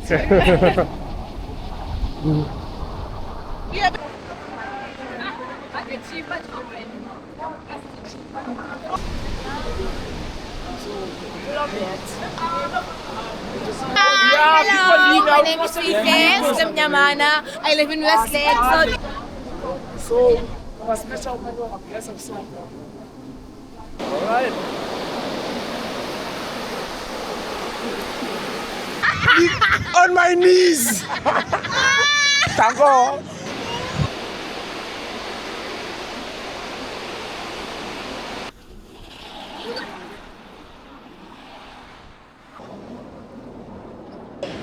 Hello, my name is Luise Beach. I live in Westlake. So, was special yes, I'm sorry. All right. On my knees. Tango.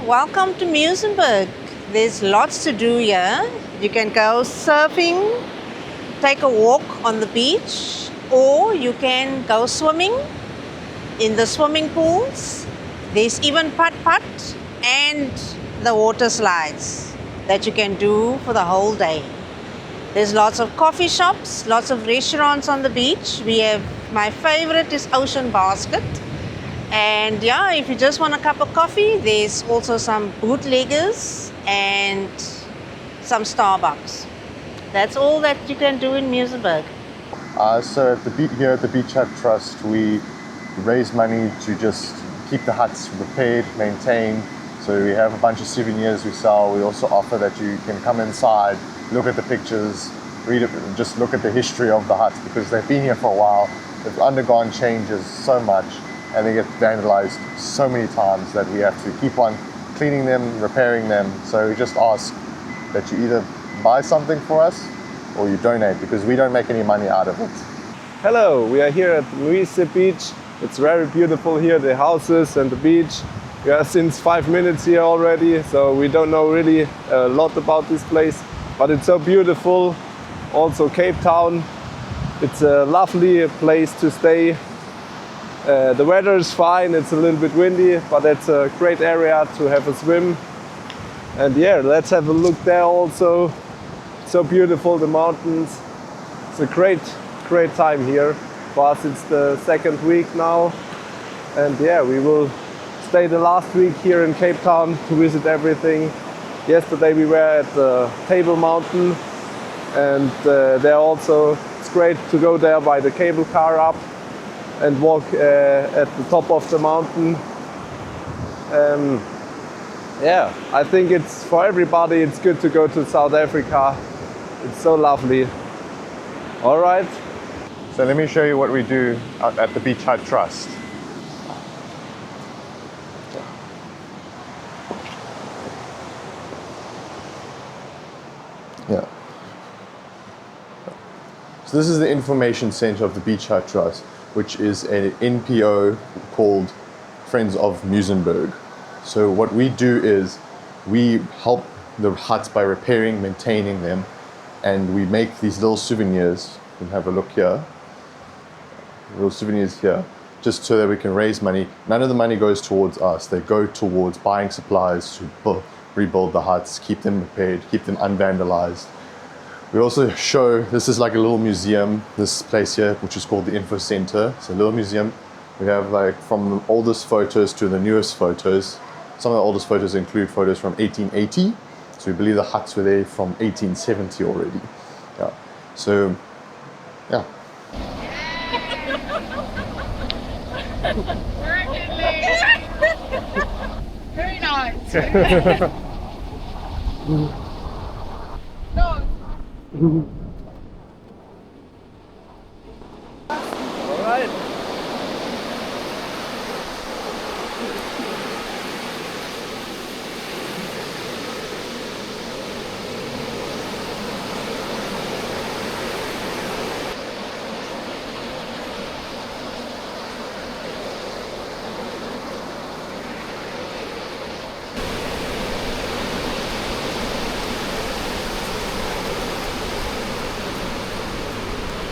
Welcome to Muizenberg. There's lots to do here. You can go surfing, take a walk on the beach, or you can go swimming in the swimming pools. There's even putt-putt and the water slides that you can do for the whole day. There's lots of coffee shops, lots of restaurants on the beach. My favorite is Ocean Basket. And yeah, if you just want a cup of coffee, there's also some bootleggers and some Starbucks. That's all that you can do in Muizenberg. So here at the Beach Hut Trust, we raise money to just keep the huts repaired, maintained. So we have a bunch of souvenirs we sell. We also offer that you can come inside, look at the pictures, read it, just look at the history of the huts, because they've been here for a while. They've undergone changes so much, and they get vandalized so many times that we have to keep on cleaning them, repairing them. So we just ask that you either buy something for us or you donate, because we don't make any money out of it. Hello, we are here at Luise Beach. It's very beautiful here, the houses and the beach. We are since 5 minutes here already, so we don't know really a lot about this place, but it's so beautiful. Also Cape Town, it's a lovely place to stay. The weather is fine, it's a little bit windy, but it's a great area to have a swim. And yeah, let's have a look there also. So beautiful, the mountains. It's a great time here. For us it's the second week now. And yeah, we will stay the last week here in Cape Town to visit everything. Yesterday we were at the Table Mountain, and there also, it's great to go there by the cable car up and walk at the top of the mountain. Yeah, I think it's for everybody. It's good to go to South Africa. It's so lovely. All right. So let me show you what we do at the Beach Hut Trust. Yeah. So this is the information center of the Beach Hut Trust, which is an NPO called Friends of Muizenberg. So what we do is we help the huts by repairing, maintaining them, and we make these little souvenirs. You can have a look here. Little souvenirs here, just so that we can raise money. None of the money goes towards us. They go towards buying supplies to rebuild the huts, keep them repaired, keep them unvandalized. We also show, this is like a little museum, this place here, which is called the Info Center. It's a little museum. We have like from the oldest photos to the newest photos. Some of the oldest photos include photos from 1880. So we believe the huts were there from 1870 already. Yeah. So, yeah. Very nice. No. All right.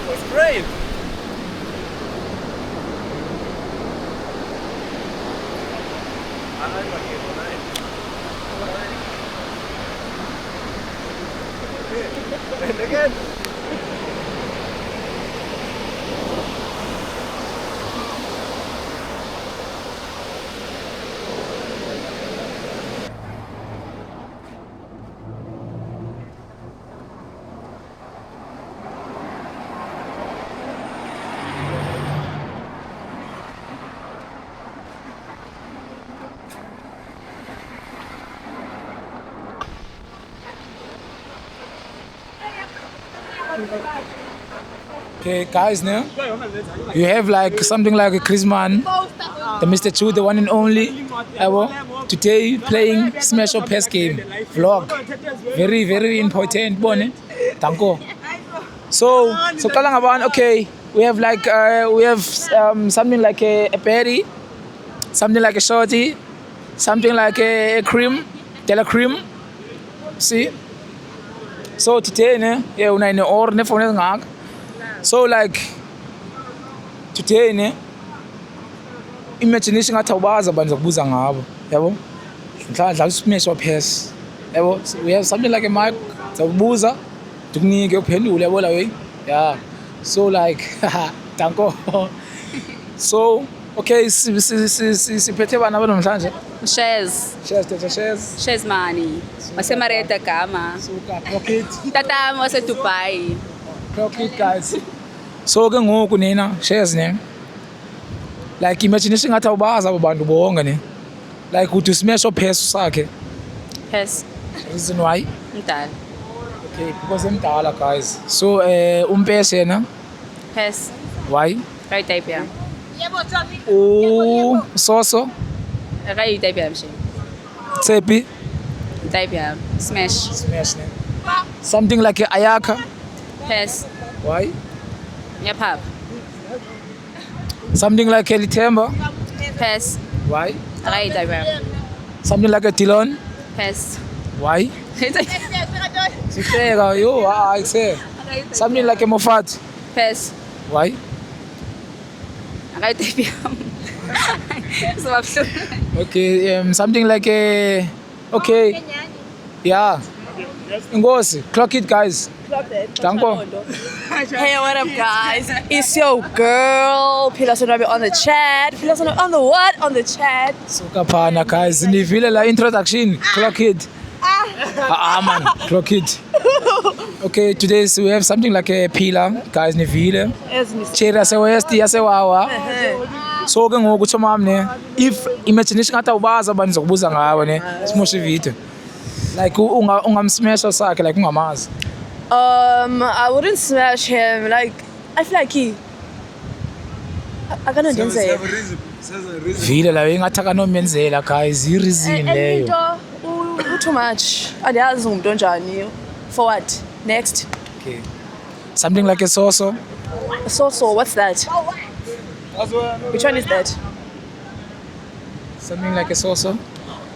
That's great. And again. Okay, guys, now you have like something like a Chrisman, the Mr. Chu, the one and only. Today playing Smash or Pass game vlog. Very, very important, Bonnie. Thank you. So kalang about okay. We have like something like a berry, something like a shorty, something like a cream, della cream. See? So today, ne, yeah, una in or ne phone ngak. So like today, ne, imagination ngathi awubazi abantu zokubuza ngabo, yabo. Mhlawumbe Smash or Pass. Yabo, we have something like a mic zokubuza, ukunike uphendule yabo la way. Yeah. So like thank you. So okay, siphethe bana namhlanje. Shares money. Wasemareta gama. Suka pocket. Tata wase Dubai. Pocket guys. So ke ngoku nina shares ne. Like imagination ngathi awubazi abo bantu bonke ne. Like uthi Smash or Pass sakhe. Pass. Reason why? Mdala. Okay, because mdala guys. So umpese yena. Pass. Why? Right type ya. Oh, so. Right type ya mshe. Tsepi. Type ya. Smash. Smash ne. Something like a ayaka. Pass. Why? Yep hap. Something like a litemba. Pass. Why? Right type ya. Something like a tilon. Pass. Why? Sihleka yo, I say. Something like a mofat. Pass. Why? Right type ya. So absolute. Okay, something like a okay. Yeah. Ngosi, clock it guys. Thank you. Hey, what up, guys? It's your girl. Pila Sonabi on the chat. Pila Sonabi on the what? On the chat. Suka phana guys, nivile la introduction. Clock it. Man, clock it. Okay, today we have something like a pila, guys, nivile. Cherry ase west, ase wawa. So ke ngoku utsho mam ne, if imagination ngathi awubazi abantu zokubuza ngawe ne, simoshe video. Like ungamsmasha sakhe like ungamazi. I wouldn't smash him. Like, I feel like I can't dance it. Vile la ngathi akanomenzela guys, I reason leyo. Too much. Andiyazi umuntu onjani. For what? Next. Okay. Something like a so-so. So, what's that? Which one is that? Something like a so-so.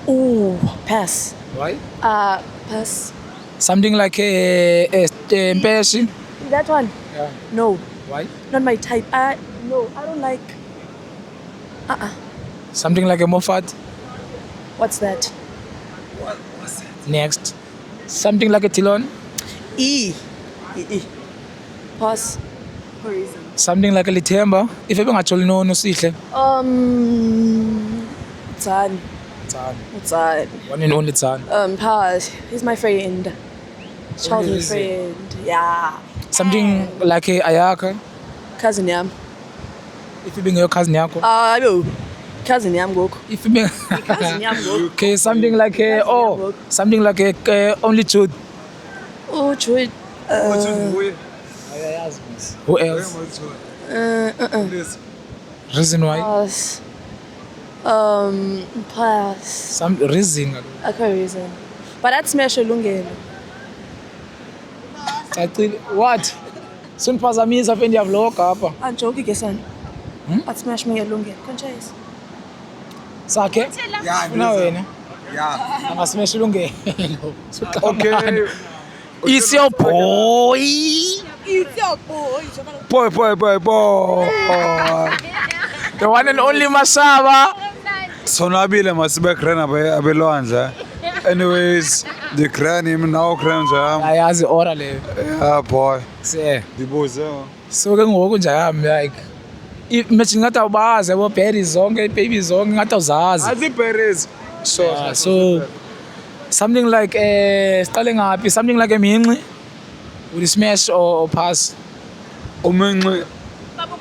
Ooh, pass. Why? Pass. Something like a mpeshi. That one? Yeah. No. Why? Not my type. No, I don't like. Something like a mofat. What's that? Next. Something like a tilon. E. Pass. For reason. Something like a litemba. If ever ngatholi no sihle. Tan. Tan. One and only Tan. Pass. He's my friend. Childhood friend. Yeah. Something like a ayaka. Cousin yam. If you bring your cousin yako. No. Cousin yam go. If you bring Cousin yam go. Okay, something like a something like a only truth. Oh, truth. Who else? Reason why? Pass. Pass. Some reason. Okay, reason. But that's Smash Lungelo. What? Soon Pazami's of India vlog hapa. I'm joking, son. At Smash me Lungelo. Conchase. Sake? Yeah, Una wena. yeah. Anga smash lungelo. Okay. It's your boy. It's your boy. Boy. The one and only Masaba. Sonabile masibek rena abelwanza. Anyways, the crane now crane jam. Ayazi ora le. Yeah, boy. Se. Dibuze. So ke ngoku nje yami like imagine ngathi awubazi yabo berries zonke baby zonke ngathi awuzazi. Aziberries. So something like siqale ngaphi something like a minqi. Would you smash or pass? Umenqi.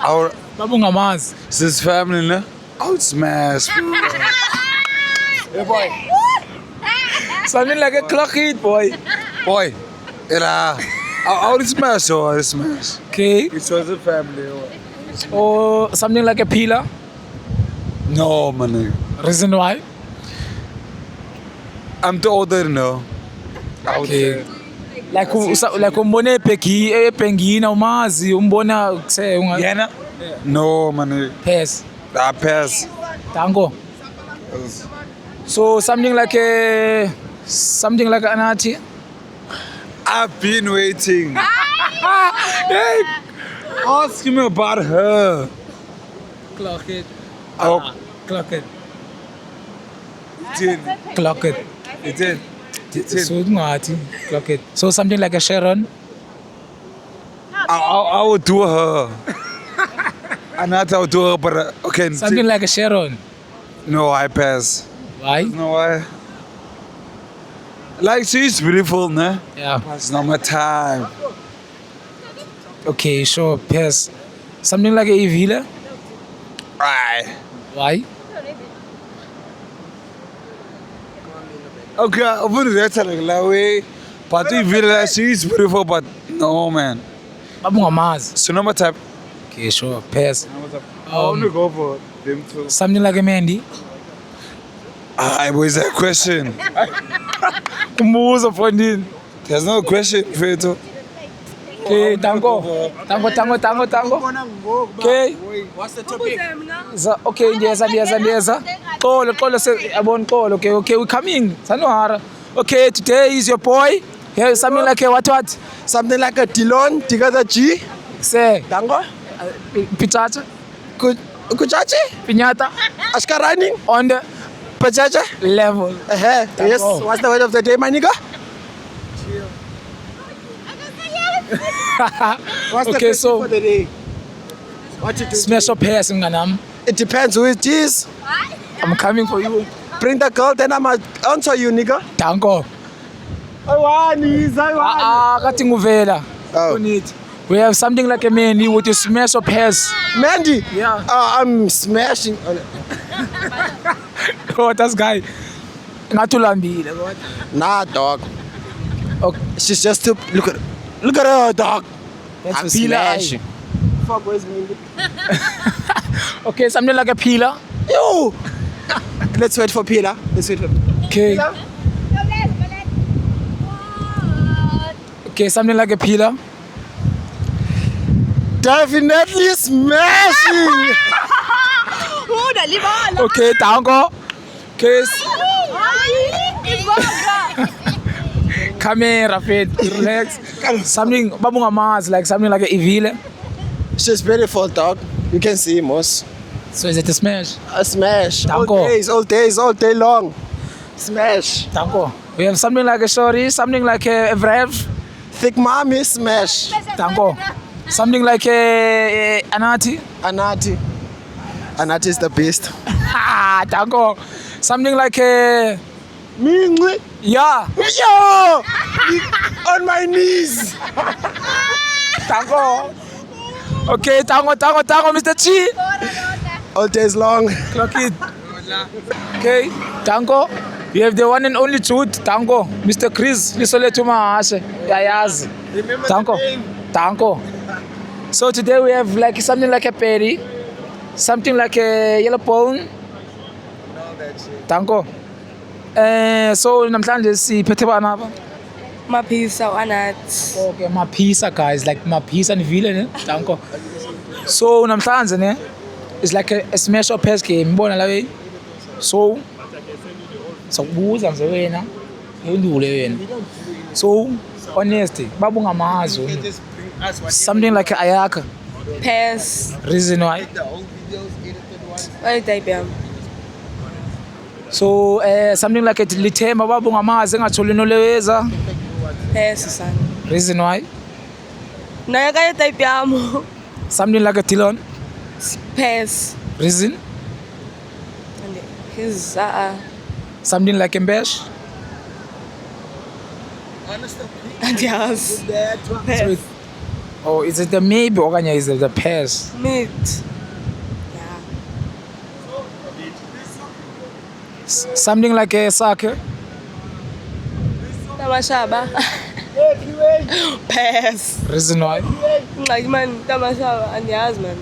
Our Babungamazi. sis family ne? Out smash. Hey boy. Something like a clock hit boy. Boy. Era. I would smash or I smash. Okay. It was a family. Or something like a pillar. No, man. Reason why? I'm too old to know. Okay. Like umbone epengina umazi umbona kuse unga. Yena? No, man. Pass. I pass. Tango. So something like an auntie. I've been waiting. Hey, ask me about her. Clock it. Oh, Clock it. it did. Clock it. It did. So ngati. Clock it. So something like a Sharon. I would do her. Another I would do her, but okay. Something like a Sharon. No, I pass. Why? No, why? Like, she's beautiful, nah? Yeah. It's not my time. Okay, sure. Pass. Something like a Evila. Right. Why? Okay, I wouldn't rate her like that way. But if she's beautiful, but no, man. Babunga Mars. So, no my type. Okay, sure. Pass. I want to go for them too. Something like a Mandy. I was a question. Kumuza fondini. There's no question, Feto. Okay, tango. Okay. What's the topic? Okay, ndiyeza. Xolo se yabona xolo. Okay, we coming. Sanohara. Okay, today is your boy. Here is something like a what? Something like a Dilon, together G. Say, Dango. Pichacha, Kuchachi. Piñata, Ashkarani. on the Pachacha. level. Yes. What's the word of the day, my nigga? What's the Okay, question so for the day? What you do? smash up hair, singanam. It depends who it is. I'm coming for you. Bring the girl, then I'ma answer you, nigga. Tango. Awani. Kati nguvela. Oh. We have something like a man with a smash up hairs. Mandy. Yeah. I'm smashing. Oh, that's guy. Ngatulambile. Nah, dog. Okay. She's just too. Look at her, dog. That's I'm a peeler. smashing. Fuck, where's Mandy? Okay, something like a peeler. Yo. Let's wait for Pila. Okay. Okay, something like a peeler. Definitely smashing. Okay, tango. Okay. Camera, fit, relax. Something, babunga Mars, like something like a Evile. She's beautiful, dog. You can see most. So is it a smash? A smash. Tango. All day long. Smash. Tango. We have something like a shorty, something like a Vrev. Thick mommy, smash. Tango. Something like a Anati. Anati. Anati is the best. Tango. Something like a Mingwe. yeah. Yo! On my knees. Tango. Okay, tango, Mr. Chi. All days long. Clock it. Okay, tango. You have the one and only truth, tango. Mr. Chris, Lisolethu Mahashe. Yayazi. Tango. So today we have like something like a peri, something like a yellow pone. Tango. So namhlanje siphethe bana apha. Maphisa anathi. Okay, maphisa guys, like maphisa nivile ne? Tango. So namhlanje ne it's like a smash up pass game, ngibona la we. So sokubuza nje wena, yindule wena. So honesty, babunga amazo. Something like a ayaka. Pass. Reason why? What type yam? So something like a lithemba babunga amazi engatholi noleweza. Pass sana. Reason why? Nayo kaya type yam. Something like a Tilon. Pass. Reason? His Something like a Mbesh. yes. Pass. Oh, is it the maybe or is it the pass? Meat. Yeah. Something like a soccer. Tamashaba. Pass. Reason why? Like man, tamasha andiyazi man.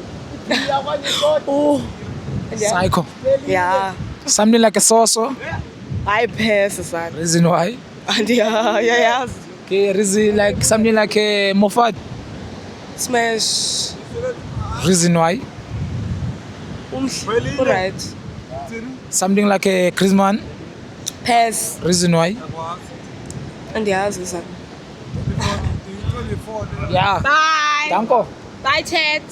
Oh. Psycho. Yeah. Something like a saucer. I pass son. Reason why? Andiyazi. Okay, reason like something like a Moffat. Smash. Reason why? Right. Something like a Christmas. Pass. Reason why? Andiyazi son. Yeah. Bye. Danko. Bye chat.